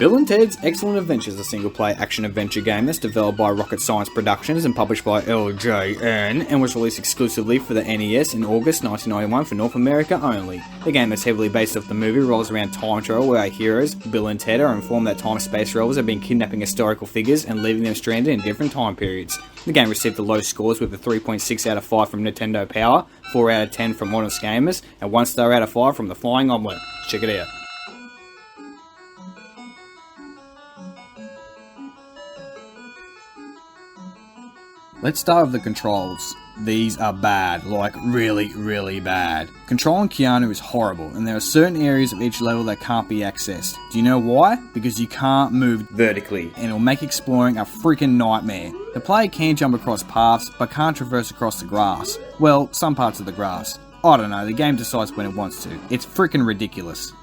Bill and Ted's Excellent Adventure is a single-player action-adventure game that's developed by Rocket Science Productions and published by LJN and was released exclusively for the NES in August 1991 for North America only. The game is heavily based off the movie revolves around time travel where our heroes, Bill and Ted, are informed that time-space rovers have been kidnapping historical figures and leaving them stranded in different time periods. The game received the low scores with a 3.6 out of 5 from Nintendo Power, 4 out of 10 from Honest Gamers, and 1 star out of 5 from The Flying Omelette. Check it out. Let's start with the controls. These are bad, like really bad. Controlling Keanu is horrible, and there are certain areas of each level that can't be accessed. Do you know why? Because you can't move vertically, and it'll make exploring a freaking nightmare. The player can jump across paths, but can't traverse across the grass. Well, some parts of the grass. I don't know, the game decides when it wants to. It's freaking ridiculous.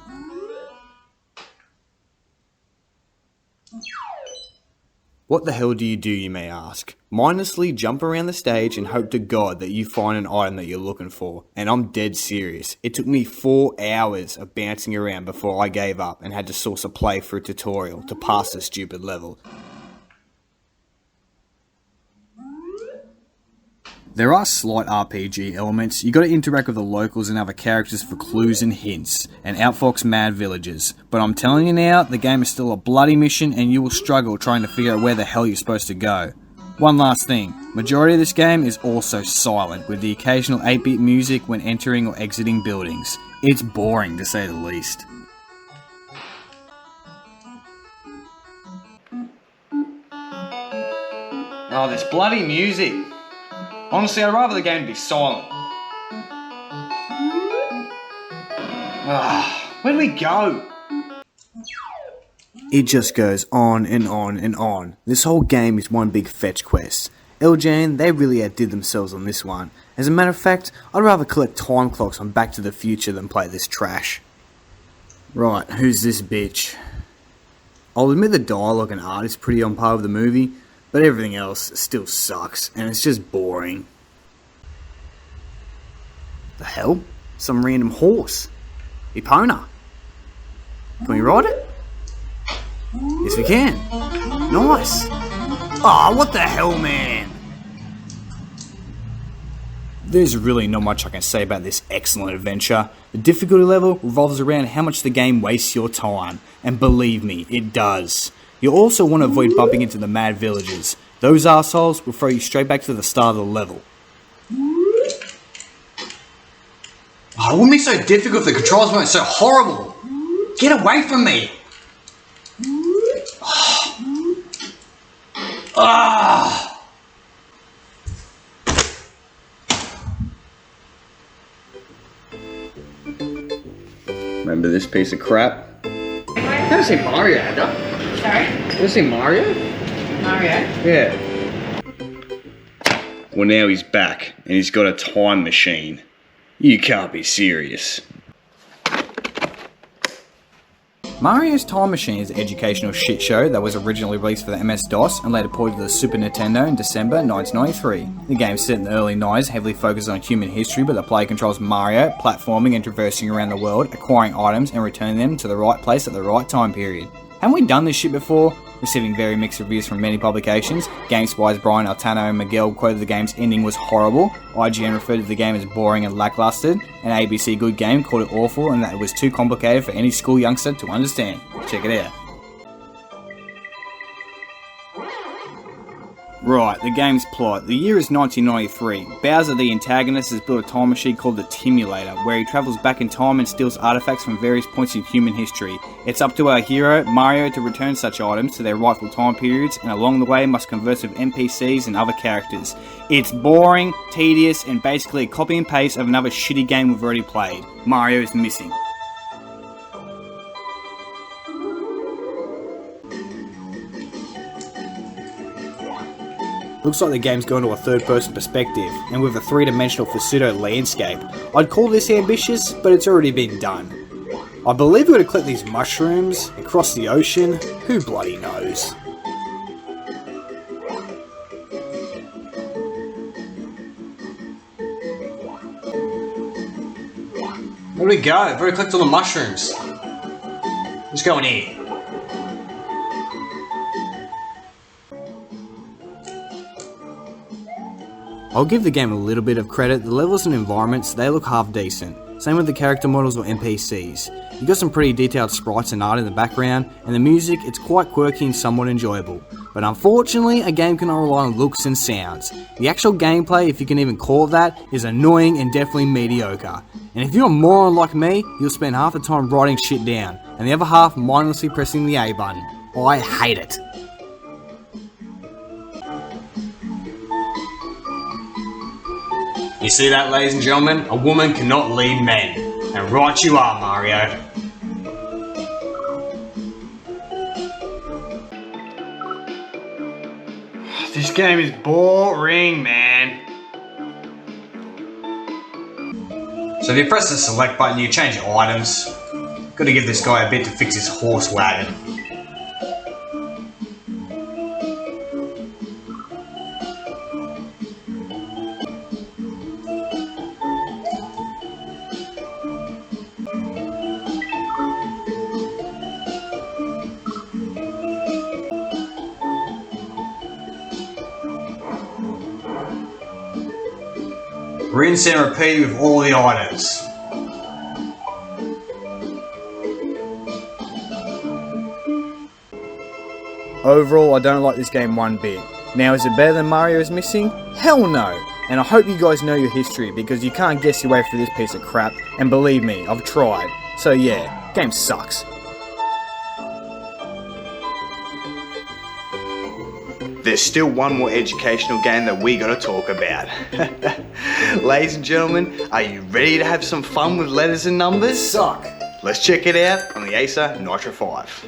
What the hell do, you may ask? Mindlessly jump around the stage and hope to God that you find an item that you're looking for. And I'm dead serious. It took me 4 hours of bouncing around before I gave up and had to source a playthrough tutorial to pass this stupid level. There are slight RPG elements. You gotta interact with the locals and other characters for clues and hints, and outfox mad villagers. But I'm telling you now, the game is still a bloody mission and you will struggle trying to figure out where the hell you're supposed to go. One last thing, majority of this game is also silent, with the occasional 8-bit music when entering or exiting buildings. It's boring to say the least. Oh, this bloody music! Honestly, I'd rather the game be silent. Where do we go? It just goes on and on and on. This whole game is one big fetch quest. LJN, they really outdid themselves on this one. As a matter of fact, I'd rather collect time clocks on Back to the Future than play this trash. Right, who's this bitch? I'll admit the dialogue and art is pretty on par with the movie, but everything else still sucks, and it's just boring. The hell? Some random horse. Epona. Can we ride it? Yes we can. Nice. Ah, what the hell, man? There's really not much I can say about this excellent adventure. The difficulty level revolves around how much the game wastes your time, and believe me, it does. You also want to avoid bumping into the mad villagers. Those assholes will throw you straight back to the start of the level. Oh, it wouldn't be so difficult if the controls weren't so horrible. Get away from me. Remember this piece of crap? Never seen Mario, have you? Sorry? Never seen Mario? Mario? Yeah. Well, now he's back, and he's got a time machine. You can't be serious. Mario's Time Machine is an educational shit show that was originally released for the MS-DOS and later ported to the Super Nintendo in December 1993. The game is set in the early 90s, heavily focused on human history, but the player controls Mario, platforming and traversing around the world, acquiring items and returning them to the right place at the right time period. Haven't we done this shit before? Receiving very mixed reviews from many publications. GameSpy's Brian Altano and Miguel quoted the game's ending was horrible, IGN referred to the game as boring and lackluster, and ABC Good Game called it awful and that it was too complicated for any school youngster to understand. Check it out. Right, the game's plot. The year is 1993. Bowser, the antagonist, has built a time machine called the Timulator, where he travels back in time and steals artifacts from various points in human history. It's up to our hero, Mario, to return such items to their rightful time periods, and along the way must converse with NPCs and other characters. It's boring, tedious, and basically a copy and paste of another shitty game we've already played. Mario is missing. Looks like the game's going to a third-person perspective, and with a three-dimensional pseudo landscape. I'd call this ambitious, but it's already been done. I believe we're going to collect these mushrooms, and cross the ocean, who bloody knows. Where do we go? I've already collected all the mushrooms. Let's go in here. I'll give the game a little bit of credit, the levels and environments, they look half decent. Same with the character models or NPCs. You've got some pretty detailed sprites and art in the background, and the music, it's quite quirky and somewhat enjoyable. But unfortunately, a game cannot rely on looks and sounds. The actual gameplay, if you can even call it that, is annoying and definitely mediocre. And if you're a moron like me, you'll spend half the time writing shit down, and the other half mindlessly pressing the A button. I hate it. You see that, ladies and gentlemen? A woman cannot lead men. And right you are, Mario. This game is boring, man. So if you press the select button, you change your items. Gotta give this guy a bit to fix his horse wagon. Rinse and repeat with all the items. Overall, I don't like this game one bit. Now, is it better than Mario is Missing? Hell no! And I hope you guys know your history, because you can't guess your way through this piece of crap, and believe me, I've tried. So yeah, game sucks. There's still one more educational game that we gotta talk about. Ladies and gentlemen, are you ready to have some fun with letters and numbers? Suck! Let's check it out on the Acer Nitro 5.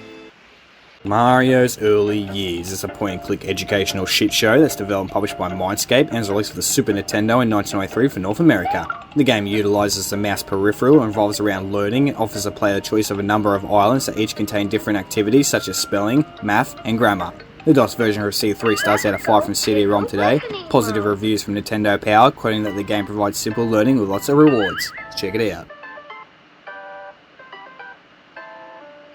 Mario's Early Years is a point-and-click educational shit show that's developed and published by Mindscape and is released for the Super Nintendo in 1993 for North America. The game utilises the mouse peripheral and revolves around learning and offers a player the choice of a number of islands that each contain different activities such as spelling, math, and grammar. The DOS version received 3 stars out of 5 from CD-ROM Today, positive reviews from Nintendo Power, quoting that the game provides simple learning with lots of rewards. Check it out.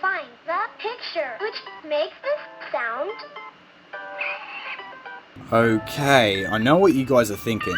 Find the picture, which makes this sound. Okay, I know what you guys are thinking.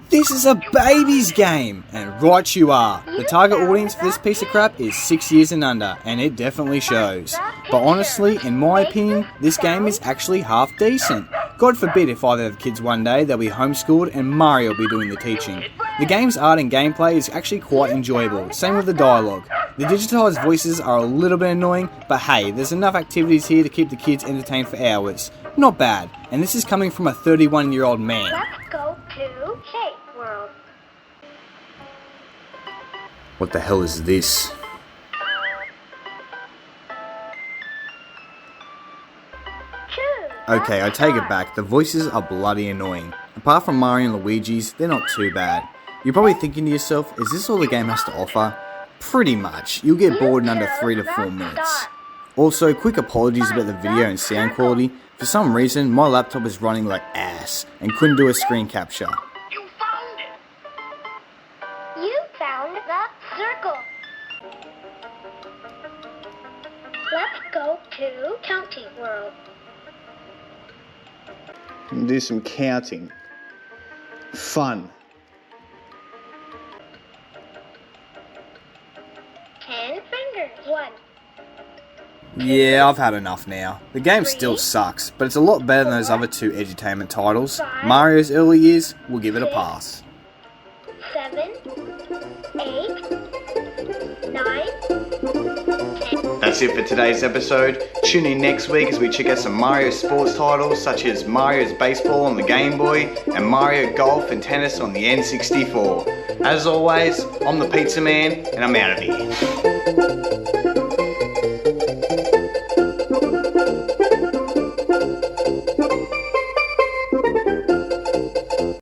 This is a baby's game! And right you are. The target audience for this piece of crap is 6 years and under, and it definitely shows. But honestly, in my opinion, this game is actually half decent. God forbid if either have kids one day, they'll be homeschooled and Mario will be doing the teaching. The game's art and gameplay is actually quite enjoyable, same with the dialogue. The digitised voices are a little bit annoying, but hey, there's enough activities here to keep the kids entertained for hours. Not bad, and this is coming from a 31-year-old man. Let's go to Shape World. What the hell is this? Okay, I take it back, the voices are bloody annoying. Apart from Mario and Luigi's, they're not too bad. You're probably thinking to yourself, is this all the game has to offer? Pretty much, you'll get bored in under 3 to 4 minutes. Also, quick apologies about the video and sound quality. For some reason, my laptop is running like ass and couldn't do a screen capture. You found it! You found the circle. Let's go to Counting World. Do some counting. Fun. 10 fingers. 1. Yeah, I've had enough now. The game still sucks, but it's a lot better than those other 2 edutainment titles. Mario's Early Years, we'll give it a pass. 7, 8, 9, 10. That's it for today's episode. Tune in next week as we check out some Mario sports titles such as Mario's Baseball on the Game Boy and Mario Golf and Tennis on the N64. As always, I'm the Pizza Man and I'm out of here.